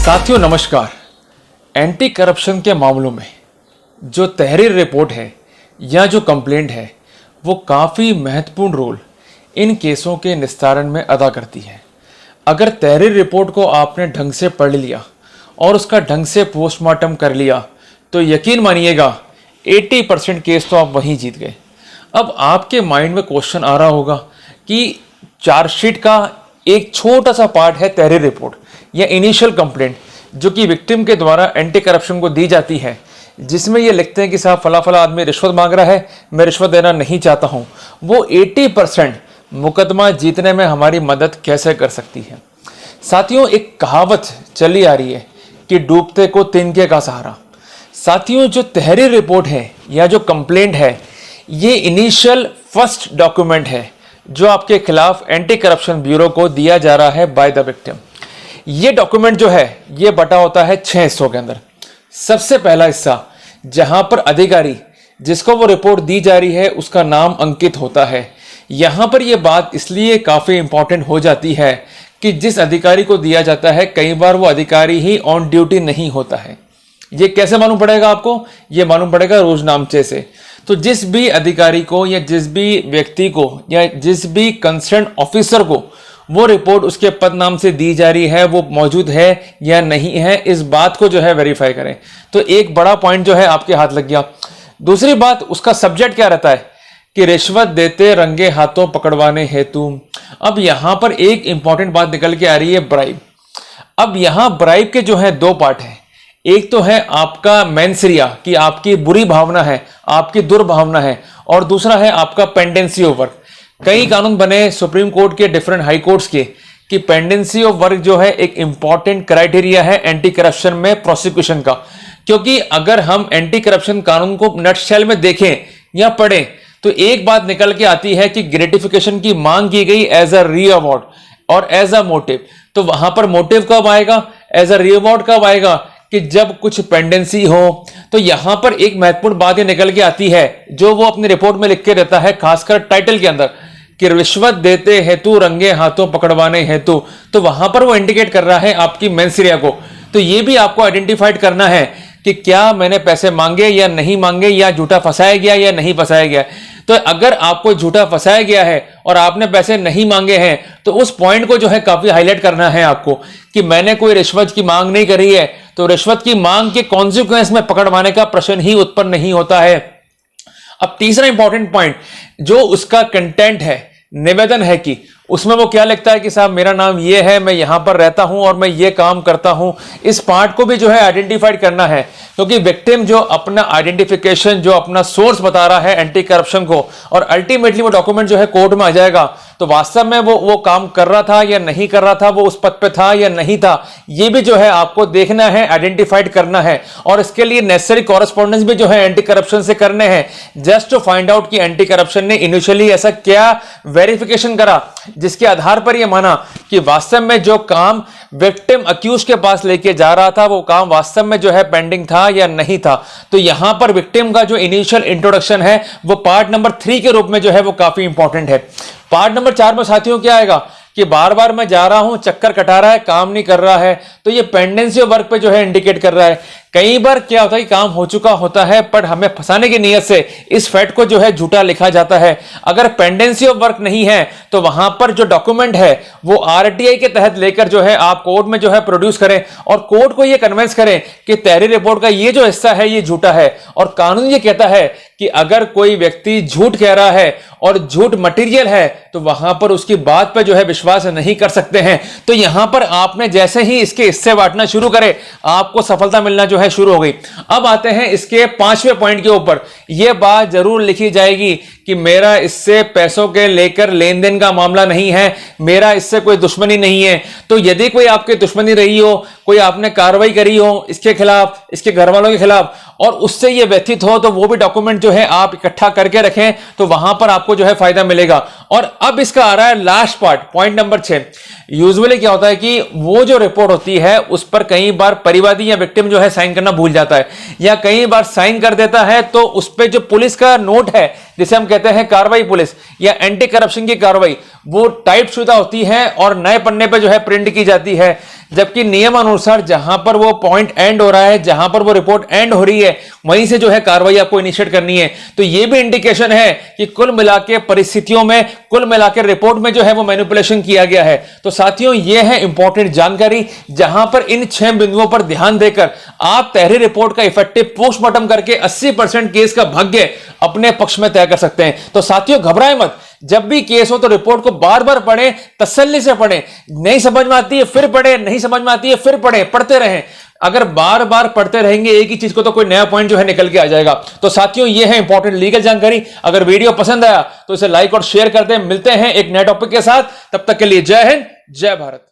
साथियों नमस्कार। Anti corruption के मामलों में जो तहरीर रिपोर्ट है या जो कंप्लेंट है वो काफ़ी महत्वपूर्ण रोल इन केसों के निस्तारण में अदा करती है। अगर तहरीर रिपोर्ट को आपने ढंग से पढ़ लिया और उसका ढंग से पोस्टमार्टम कर लिया तो यकीन मानिएगा 80% केस तो आप वहीं जीत गए। अब आपके माइंड में क्वेश्चन आ रहा होगा कि चार्जशीट का एक छोटा सा पार्ट है तहरीर रिपोर्ट या इनिशियल कंप्लेंट जो कि विक्टिम के द्वारा एंटी करप्शन को दी जाती है, जिसमें ये लिखते हैं कि साहब फला फला आदमी रिश्वत मांग रहा है, मैं रिश्वत देना नहीं चाहता हूं। वो 80% मुकदमा जीतने में हमारी मदद कैसे कर सकती है। साथियों एक कहावत चली आ रही है कि डूबते को तिनके का सहारा। साथियों जो तहरीर रिपोर्ट है या जो कंप्लेंट है ये इनिशियल फर्स्ट डॉक्यूमेंट है जो आपके खिलाफ एंटी करप्शन ब्यूरो को दिया जा रहा है बाय द विक्टिम। ये डॉक्यूमेंट जो है ये बटा होता है 6 हिस्सों के अंदर। सबसे पहला हिस्सा जहां पर अधिकारी जिसको वो रिपोर्ट दी जा रही है उसका नाम अंकित होता है। यहां पर ये बात इसलिए काफी इंपॉर्टेंट हो जाती है कि जिस अधिकारी को दिया जाता है कई बार वो अधिकारी ही ऑन ड्यूटी नहीं होता है। ये कैसे मालूम पड़ेगा आपको? ये मालूम पड़ेगा रोजनामचे से। तो जिस भी अधिकारी को या जिस भी व्यक्ति को या जिस भी कंसर्न ऑफिसर को वो रिपोर्ट उसके पद नाम से दी जा रही है वो मौजूद है या नहीं है, इस बात को जो है वेरीफाई करें। तो एक बड़ा पॉइंट जो है आपके हाथ लग गया। दूसरी बात उसका सब्जेक्ट क्या रहता है कि रिश्वत देते रंगे हाथों पकड़वाने हेतु। अब यहां पर एक इंपॉर्टेंट बात निकल के आ रही है ब्राइब। अब यहां ब्राइब के जो है 2 पार्ट हैं। एक तो है आपका मेंसरिया कि आपकी बुरी भावना है, आपकी दुर्भावना है, और दूसरा है आपका पेंडेंसी ऑफ वर्क। कई कानून बने सुप्रीम कोर्ट के, डिफरेंट हाई कोर्ट्स के, कि पेंडेंसी ऑफ वर्क जो है एक इंपॉर्टेंट क्राइटेरिया है एंटी करप्शन में प्रोसिक्यूशन का। क्योंकि अगर हम एंटी करप्शन कानून को नटशेल में देखें या पढ़ें तो एक बात निकल के आती है कि ग्रेटिफिकेशन की मांग की गई एज अ रीअवार्ड और एज अ मोटिव। तो वहां पर मोटिव कब आएगा, एज अ रीअवार्ड कब आएगा कि जब कुछ पेंडेंसी हो। तो यहां पर एक महत्वपूर्ण बात ये निकल के आती है जो वो अपनी रिपोर्ट में लिख के देता है, खासकर टाइटल के अंदर, कि रिश्वत देते हेतु रंगे हाथों पकड़वाने हेतु। तो वहां पर वो इंडिकेट कर रहा है आपकी मेंसरिया को। तो ये भी आपको आइडेंटिफाइड करना है कि क्या मैंने पैसे मांगे या नहीं मांगे, या झूठा फंसाया गया या नहीं फंसाया गया। तो अगर आपको झूठा फंसाया गया है और आपने पैसे नहीं मांगे हैं तो उस पॉइंट को जो है काफी हाईलाइट करना है आपको कि मैंने कोई रिश्वत की मांग नहीं करी है। तो रिश्वत की मांग के कॉन्सिक्वेंस में पकड़वाने का प्रश्न ही उत्पन्न नहीं होता है। अब तीसरा इंपॉर्टेंट पॉइंट जो उसका कंटेंट है, निवेदन है कि उसमें वो क्या लिखता है कि साहब मेरा नाम ये है, मैं यहां पर रहता हूं और मैं ये काम करता हूं। इस पार्ट को भी जो है आइडेंटिफाइड करना है क्योंकि विक्टिम जो अपना आइडेंटिफिकेशन, जो अपना सोर्स बता रहा है एंटी करप्शन को, और अल्टीमेटली वो डॉक्यूमेंट जो है कोर्ट में आ जाएगा तो वास्तव में वो काम कर रहा था या नहीं कर रहा था, वो उस पद पे था या नहीं था, ये भी जो है आपको देखना है, आइडेंटिफाइड करना है। और इसके लिए नेसेसरी कॉरेस्पॉन्डेंस भी जो है एंटी करप्शन से करने हैं, जस्ट टू फाइंड आउट कि एंटी करप्शन ने इनिशियली ऐसा क्या वेरिफिकेशन करा जिसके आधार पर यह माना कि वास्तव में जो काम विक्टिम अक्यूज के पास लेके जा रहा था वो काम वास्तव में जो है पेंडिंग था या नहीं था। तो यहां पर विक्टिम का जो इनिशियल इंट्रोडक्शन है वो पार्ट नंबर 3 के रूप में जो है वो काफी इंपॉर्टेंट है। पार्ट नंबर 4 में साथियों क्या आएगा कि बार बार मैं जा रहा हूं, चक्कर कटा रहा है, काम नहीं कर रहा है। तो ये पेंडेंसी ऑफ वर्क पे जो है इंडिकेट कर रहा है। कई बार क्या होता है कि काम हो चुका होता है पर हमें फंसाने की नीयत से इस फैक्ट को जो है झूठा लिखा जाता है। अगर पेंडेंसी ऑफ वर्क नहीं है तो वहां पर जो डॉक्यूमेंट है वो आरटीआई के तहत लेकर जो है आप कोर्ट में जो है प्रोड्यूस करें और कोर्ट को ये कन्विंस करें कि तहरीर रिपोर्ट का ये जो हिस्सा है ये झूठा है। और कानून ये कहता है कि अगर कोई व्यक्ति झूठ कह रहा है और झूठ मटेरियल है तो वहां पर उसकी बात पर जो है विश्वास नहीं कर सकते हैं। तो यहां पर आपने जैसे ही इसके हिस्से बांटना शुरू करे आपको सफलता मिलना जो है शुरू हो गई। अब आते हैं इसके 5वें पॉइंट के ऊपर। यह बात जरूर लिखी जाएगी कि मेरा इससे पैसों के लेकर लेन देन का मामला नहीं है, मेरा इससे कोई दुश्मनी नहीं है। तो यदि कोई आपकी दुश्मनी रही हो, कोई आपने कार्रवाई करी हो इसके खिलाफ, इसके घर वालों के खिलाफ, और उससे ये व्यथित हो तो वो भी डॉक्यूमेंट जो है आप इकट्ठा करके रखें तो वहां पर आपको जो है फायदा मिलेगा। और अब इसका आ रहा है last part, point number 6। Usually क्या होता है कि वो जो रिपोर्ट होती है उस पर कई बार परिवादी या विक्टिम जो है साइन करना भूल जाता है, या कई बार साइन कर देता है तो उस पर जो पुलिस का नोट है जिसे हम कहते हैं कार्रवाई पुलिस या एंटी करप्शन की कार्रवाई, वो टाइप शुदा होती है और नए पन्ने पे जो है प्रिंट की जाती है, जबकि नियम अनुसार जहां पर वो पॉइंट एंड हो रहा है, जहां पर वो रिपोर्ट एंड हो रही है, वहीं से जो है कार्रवाई आपको इनिशिएट करनी है। तो ये भी इंडिकेशन है कि कुल मिला के परिस्थितियों में, कुल मिला के रिपोर्ट में जो है वो मैनिपुलेशन किया गया है। तो साथियों, ये है इंपॉर्टेंट जानकारी, जहां पर इन 6 बिंदुओं पर ध्यान देकर आप तहरीर रिपोर्ट का इफेक्टिव पोस्टमार्टम करके 80% केस का भाग्य अपने पक्ष में तय कर सकते हैं। तो साथियों, घबराएं मत, जब भी केस हो तो रिपोर्ट को बार बार पढ़ें, तसल्ली से पढ़ें। नहीं समझ में आती है फिर पढ़ें, नहीं समझ में आती है फिर पढ़ें, पढ़ते रहें। अगर बार बार पढ़ते रहेंगे एक ही चीज को तो कोई नया पॉइंट जो है निकल के आ जाएगा। तो साथियों, ये है इंपॉर्टेंट लीगल जानकारी। अगर वीडियो पसंद आया तो इसे लाइक और शेयर कर दें। मिलते हैं एक नए टॉपिक के साथ, तब तक के लिए जय हिंद, जय भारत।